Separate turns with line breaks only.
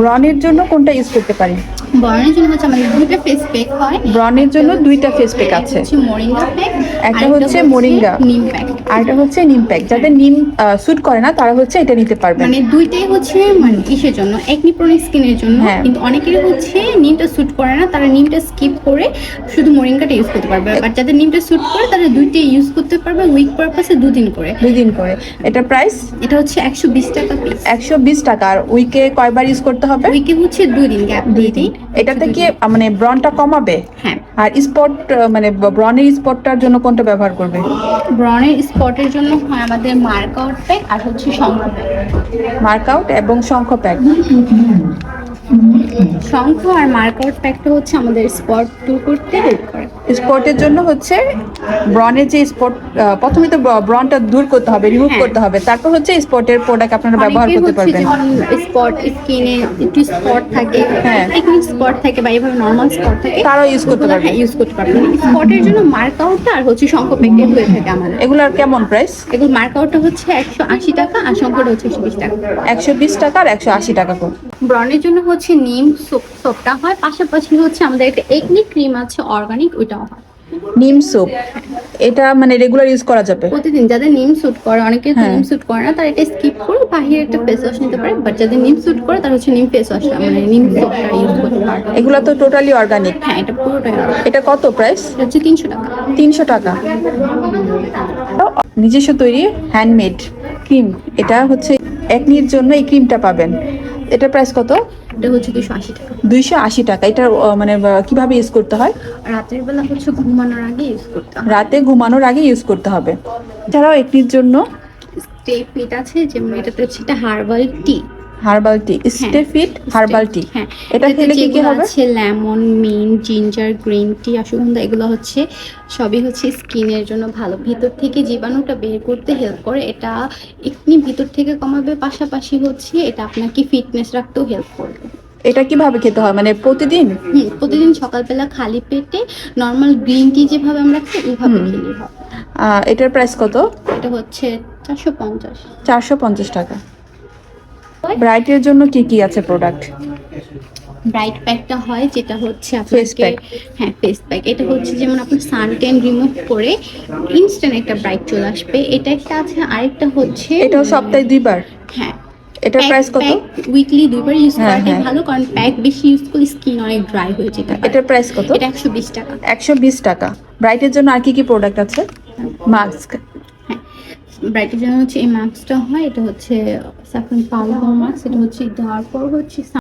ব্রণের জন্য কোনটা ইউজ করতে পারি?
বর্ণের জন্য হচ্ছে আমাদের দুইটা ফেস প্যাক হয়।
ব্রণের জন্য দুইটা ফেস প্যাক আছে,
হচ্ছে মোরিঙ্গা প্যাক,
একটা হচ্ছে মোরিঙ্গা
নিম প্যাক।
আর একটা হচ্ছে নিম প্যাক। যাদের নিম স্যুট করে না তারা হচ্ছে এটা নিতে পারবেন।
মানে দুইটাই হচ্ছে মানে কিসের জন্য, একনি প্রোন স্কিনের জন্য।
হ্যাঁ।
কিন্তু অনেকেরই হচ্ছে নিমটা স্যুট করে না, তারা নিমটা স্কিপ করে শুধু মোরিঙ্গাটা ইউজ করতে পারবে। আর যাদের নিমটা স্যুট করে তারা দুইটাই ইউজ করতে পারবে উইক পারপাসে 2 দিন করে।
2 দিন করে। এটা প্রাইস
এটা হচ্ছে 120 টাকা পিস।
120 টাকা। আর উইকে কয়বার ইউজ করতে হবে?
উইকে হচ্ছে 2 দিন গ্যাপ
2 দিন। এটাতে কি মানে ব্রণটা কমাবে?
হ্যাঁ।
আর স্পট মানে ব্রণের স্পটটার জন্য কোনটা ব্যবহার করবে?
ব্রণের স্পটের জন্য হয় আমাদের মার্ক আউট প্যাক আর হচ্ছে শঙ্খ প্যাক।
মার্ক আউট এবং শঙ্খ প্যাক।
শঙ্খ আর মার্ক আউট প্যাকটা হচ্ছে আমাদের স্পট দূর করতে হেল্প করে।
স্পটের জন্য হচ্ছে ব্রণের যে স্পট, প্রথমে তো ব্রণটা দূর করতে হবে, রিমুভ
হ্যাঁ।
করতে হবে, তারপর হচ্ছে স্পটের প্রোডাক্ট আপনারা ব্যবহার করতে পারবেন।
স্পট স্কিনে একটু স্পট থাকে,
হ্যাঁ।
টেকনিক স্পট থাকে বা এইভাবে নর্মাল স্পট থাকে,
তারাও use করতে
ওগুলো
পারবে।
হ্যাঁ ইউজ করতে পারবে। স্পটের জন্য মার্ক আউটটা আর হচ্ছে শঙ্খ প্যাকটা হয়ে থাকে আমাদের।
এগুলার কেমন প্রাইস?
এগুলো মার্ক আউটটা হচ্ছে 180 টাকা আর শঙ্খটা হচ্ছে 120 টাকা।
120 টাকা আর 180 টাকা করে।
ব্রণের জন্য হচ্ছে নিম সোপটা হয়, পাশাপাশি হচ্ছে আমাদের একটা একনি ক্রিম আছে অর্গানিক, ওইটাও হয়।
নিম সোপ এটা মানে রেগুলার ইউজ করা যাবে?
প্রতিদিন যাদের নিম স্যুট করে, অনেকে
হ্যাঁ।
নিম স্যুট করে না, তারা এটা স্কিপ করে বাহিরে একটা ফেস ওয়াশ নিতে পারে। বাট যাদের নিম স্যুট করে তারা হচ্ছে নিম ফেস ওয়াশটা মানে নিম সোপটা ইউজ করতে পারে।
এগুলা তো টোটালি অর্গানিক।
হ্যাঁ, এটা পুরোটাই organic।
এটা কত প্রাইস?
এটা হচ্ছে 300 টাকা।
300 টাকা। নিজস্ব তৈরি হ্যান্ডমেড ক্রিম। এটা হচ্ছে একনির জন্য এই ক্রিমটা পাবেন। এটা প্রাইস কত?
এটা হচ্ছে 280 টাকা।
280 টাকা। এটা মানে কিভাবে ইউজ করতে হয়?
রাতের বেলা হচ্ছে ঘুমানোর আগে ইউজ করতে হয়।
রাতে ঘুমানোর আগে ইউজ করতে হবে। এছাড়াও একনির জন্য
স্টে ফিট আছে, যেমন এটাতে হচ্ছে এটা herbal tea.
Herbal tea, stay fit herbal tea.
হ্যাঁ,
এটা খেলে কি কি হবে?
আছে lemon, mint, ginger, green tea, ashwagandha, এগুলো হচ্ছে সবই হচ্ছে স্কিনের জন্য ভালো। ভিতর থেকে জীবাণুটা বের করতে হেল্প করে। এটা একনি ভিতর থেকে কমাবে, পাশাপাশি হচ্ছে এটা আপনাকে ফিটনেস রাখতেও হেল্প করবে।
এটা কিভাবে খেতে হয় মানে প্রতিদিন?
প্রতিদিন সকালবেলা খালি পেটে নর্মাল গ্রিন টি যেভাবে আমরা খাই ওইভাবে খেলেই হবে।
এটার প্রাইস কত?
এটা হচ্ছে 450।
450 টাকা। ব্রাইটের জন্য কি কি আছে প্রোডাক্ট?
ব্রাইট প্যাকটা হয় যেটা হচ্ছে
Face
আপনাকে
pack।
হ্যাঁ ফেস প্যাক। এটা হচ্ছে যেমন আপনার সানটেন রিমুভ করে ইনস্ট্যান্ট একটা ব্রাইট চলে আসবে, এটা একটা আছে। আরেকটা হচ্ছে
এটাও সপ্তাহে 2 বার?
হ্যাঁ।
এটার প্রাইস কত?
উইকলি 2 বার ইউজ
হ্যাঁ,
করাটাই
হ্যাঁ।
ভালো, কারণ প্যাক বেশি ইউজ করলে স্কিন অনেক ড্রাই হয়ে যেতে পারে।
এটার প্রাইস কত?
এটা 120 টাকা।
120 টাকা। ব্রাইটের জন্য আর কি কি প্রোডাক্ট আছে? মাস্ক।
হ্যাঁ, ব্রাইটের জন্য হচ্ছে এই মাস্কটা হয়, এটা হচ্ছে স্যাফরন পাউডার মাস্ক। এটা হচ্ছে দেওয়ার পর হচ্ছে